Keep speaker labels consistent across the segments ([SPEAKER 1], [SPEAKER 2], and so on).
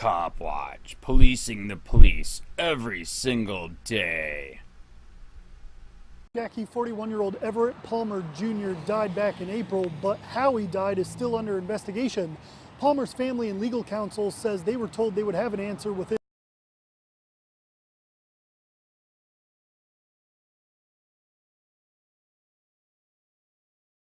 [SPEAKER 1] COPWATCH, policing the police every single day.
[SPEAKER 2] Jackie, 41-year-old Everett Palmer Jr. died back in April, but how he died is still under investigation. Palmer's family and legal counsel says they were told they would have an answer within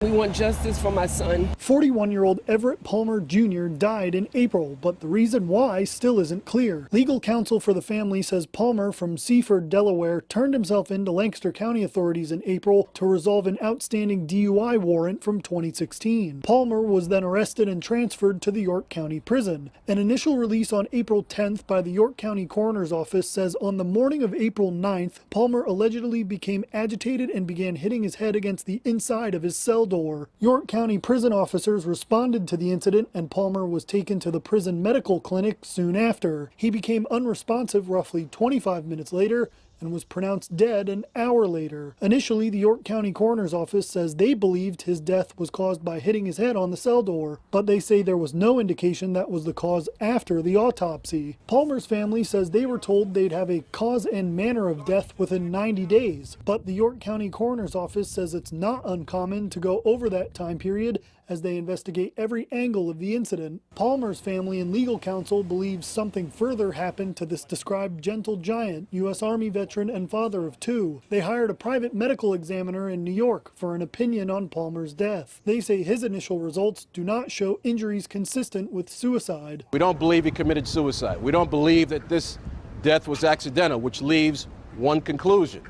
[SPEAKER 3] We want justice for my son.
[SPEAKER 2] 41-year-old Everett Palmer Jr. died in April, but the reason why still isn't clear. Legal counsel for the family says Palmer from Seaford, Delaware, turned himself in to Lancaster County authorities in April to resolve an outstanding DUI warrant from 2016. Palmer was then arrested and transferred to the York County Prison. An initial release on April 10th by the York County Coroner's Office says on the morning of April 9th, Palmer allegedly became agitated and began hitting his head against the inside of his cell door. York County prison officers responded to the incident and Palmer was taken to the prison medical clinic soon after. He became unresponsive roughly 25 minutes later and was pronounced dead an hour later. Initially, the York County Coroner's Office says they believed his death was caused by hitting his head on the cell door, but they say there was no indication that was the cause after the autopsy. Palmer's family says they were told they'd have a cause and manner of death within 90 days, but the York County Coroner's Office says it's not uncommon to go over that time period as they investigate every angle of the incident. Palmer's family and legal counsel believes something further happened to this described gentle giant, U.S. Army veteran and father of two. They hired a private medical examiner in New York for an opinion on Palmer's death. They say his initial results do not show injuries consistent with suicide.
[SPEAKER 4] We don't believe he committed suicide. We don't believe that this death was accidental, which leaves one conclusion.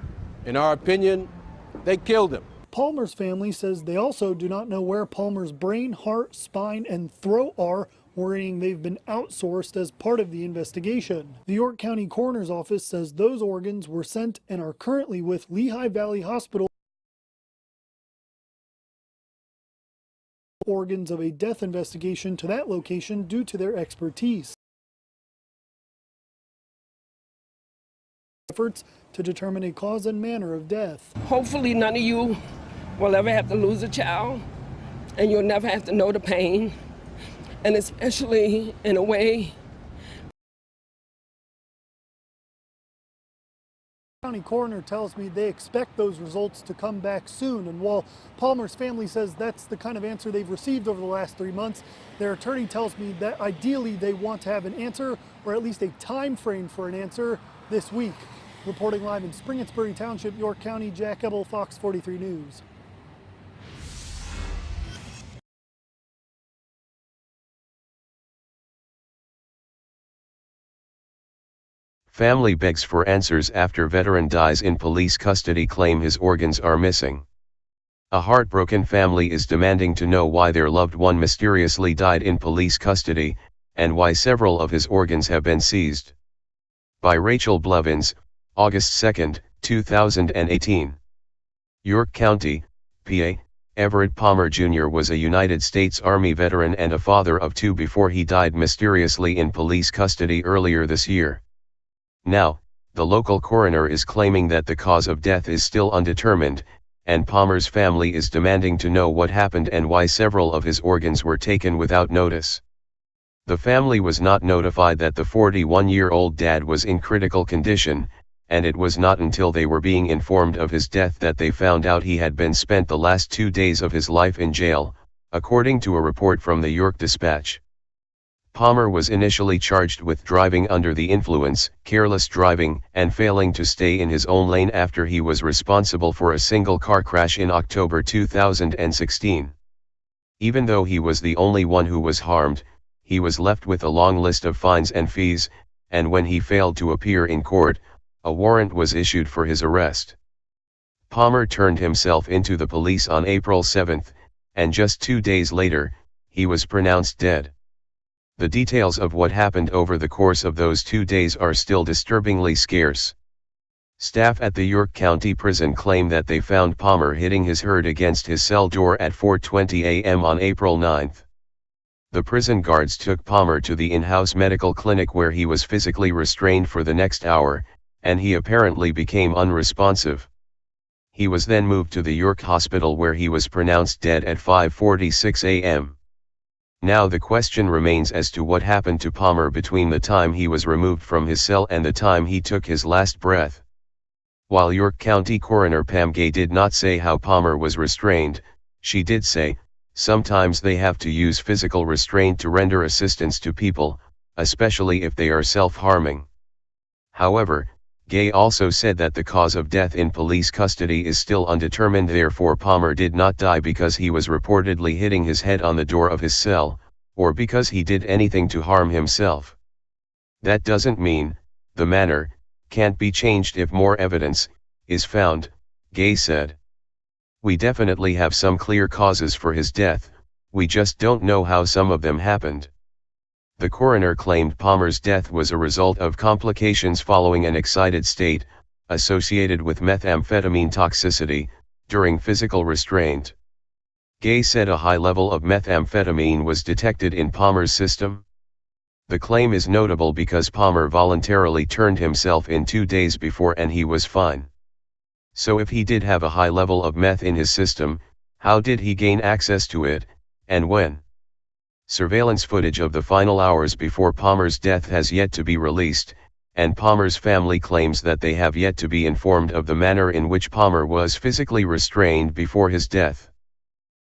[SPEAKER 4] In our opinion, they killed him.
[SPEAKER 2] Palmer's family says they also do not know where Palmer's brain, heart, spine, and throat are, worrying they've been outsourced as part of the investigation. The York County Coroner's Office says those organs were sent and are currently with Lehigh Valley Hospital. Organs of a death investigation to that location due to their expertise. Efforts to determine a cause and manner of death.
[SPEAKER 3] Hopefully none of you will ever have to lose a child, and you'll never have to know the pain, and especially in a way.
[SPEAKER 2] The county coroner tells me they expect those results to come back soon, and while Palmer's family says that's the kind of answer they've received over the last 3 months, their attorney tells me that ideally they want to have an answer, or at least a time frame for an answer, this week. Reporting live in Springettsbury Township, York County, Jack Ebel, Fox 43 News.
[SPEAKER 5] Family begs for answers after veteran dies in police custody, claim his organs are missing. A heartbroken family is demanding to know why their loved one mysteriously died in police custody, and why several of his organs have been seized. By Rachel Blevins, August 2, 2018. York County, PA, Everett Palmer Jr. was a United States Army veteran and a father of two before he died mysteriously in police custody earlier this year. Now, the local coroner is claiming that the cause of death is still undetermined, and Palmer's family is demanding to know what happened and why several of his organs were taken without notice. The family was not notified that the 41-year-old dad was in critical condition, and it was not until they were being informed of his death that they found out he had been spent the last 2 days of his life in jail, according to a report from the York Dispatch. Palmer was initially charged with driving under the influence, careless driving, and failing to stay in his own lane after he was responsible for a single car crash in October 2016. Even though he was the only one who was harmed, he was left with a long list of fines and fees, and when he failed to appear in court, a warrant was issued for his arrest. Palmer turned himself into the police on April 7, and just 2 days later, he was pronounced dead. The details of what happened over the course of those 2 days are still disturbingly scarce. Staff at the York County Prison claim that they found Palmer hitting his head against his cell door at 4:20 a.m. on April 9. The prison guards took Palmer to the in-house medical clinic where he was physically restrained for the next hour, and he apparently became unresponsive. He was then moved to the York Hospital where he was pronounced dead at 5:46 a.m. Now the question remains as to what happened to Palmer between the time he was removed from his cell and the time he took his last breath. While York County Coroner Pam Gay did not say how Palmer was restrained, she did say, sometimes they have to use physical restraint to render assistance to people, especially if they are self-harming. However, Gay also said that the cause of death in police custody is still undetermined, therefore Palmer did not die because he was reportedly hitting his head on the door of his cell, or because he did anything to harm himself. That doesn't mean, the manner, can't be changed if more evidence is found, Gay said. We definitely have some clear causes for his death, we just don't know how some of them happened. The coroner claimed Palmer's death was a result of complications following an excited state, associated with methamphetamine toxicity, during physical restraint. Gay said a high level of methamphetamine was detected in Palmer's system. The claim is notable because Palmer voluntarily turned himself in 2 days before and he was fine. So if he did have a high level of meth in his system, how did he gain access to it, and when? Surveillance footage of the final hours before Palmer's death has yet to be released, and Palmer's family claims that they have yet to be informed of the manner in which Palmer was physically restrained before his death.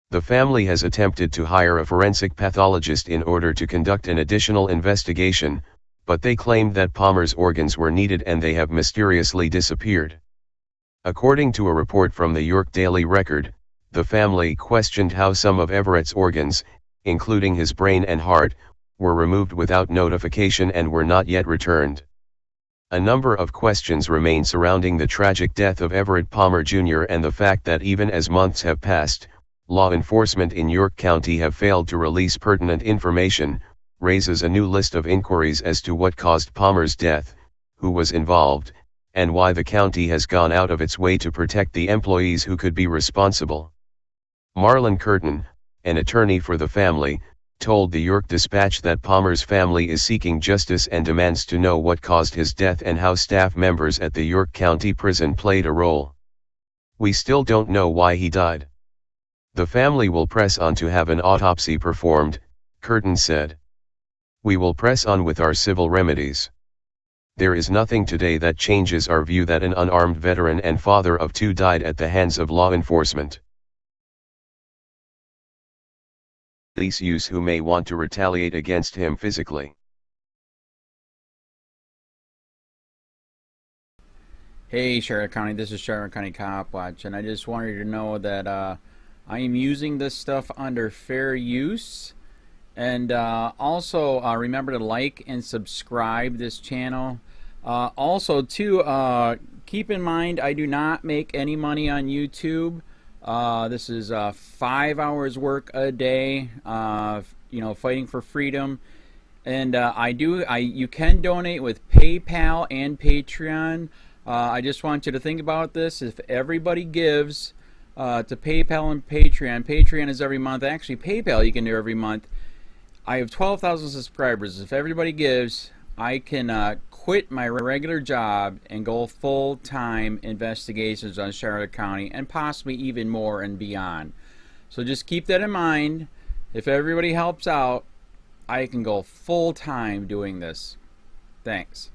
[SPEAKER 5] The family has attempted to hire a forensic pathologist in order to conduct an additional investigation, but they claimed that Palmer's organs were needed and they have mysteriously disappeared. According to a report from the York Daily Record, the family questioned how some of Everett's organs, including his brain and heart, were removed without notification and were not yet returned. A number of questions remain surrounding the tragic death of Everett Palmer Jr. and the fact that even as months have passed, law enforcement in York County have failed to release pertinent information, raises a new list of inquiries as to what caused Palmer's death, who was involved, and why the county has gone out of its way to protect the employees who could be responsible. Marlon Curtin, an attorney for the family, told the York Dispatch that Palmer's family is seeking justice and demands to know what caused his death and how staff members at the York County Prison played a role. We still don't know why he died. The family will press on to have an autopsy performed, Curtin said. We will press on with our civil remedies. There is nothing today that changes our view that an unarmed veteran and father of 2 died at the hands of law enforcement. Police use who may want to retaliate against him physically.
[SPEAKER 1] Hey Charlotte County, this is Charlotte County COPWATCH, and I just wanted you to know that I am using this stuff under fair use. And also remember to like and subscribe this channel. Also too, keep in mind I do not make any money on YouTube. This is 5 hours work a day, you know, fighting for freedom. And you can donate with PayPal and Patreon. I just want you to think about this. If everybody gives to PayPal and Patreon, Patreon is every month. Actually, PayPal you can do every month. I have 12,000 subscribers. If everybody gives, I can quit my regular job and go full-time investigations on Charlotte County and possibly even more and beyond. So just keep that in mind. If everybody helps out, I can go full-time doing this. Thanks.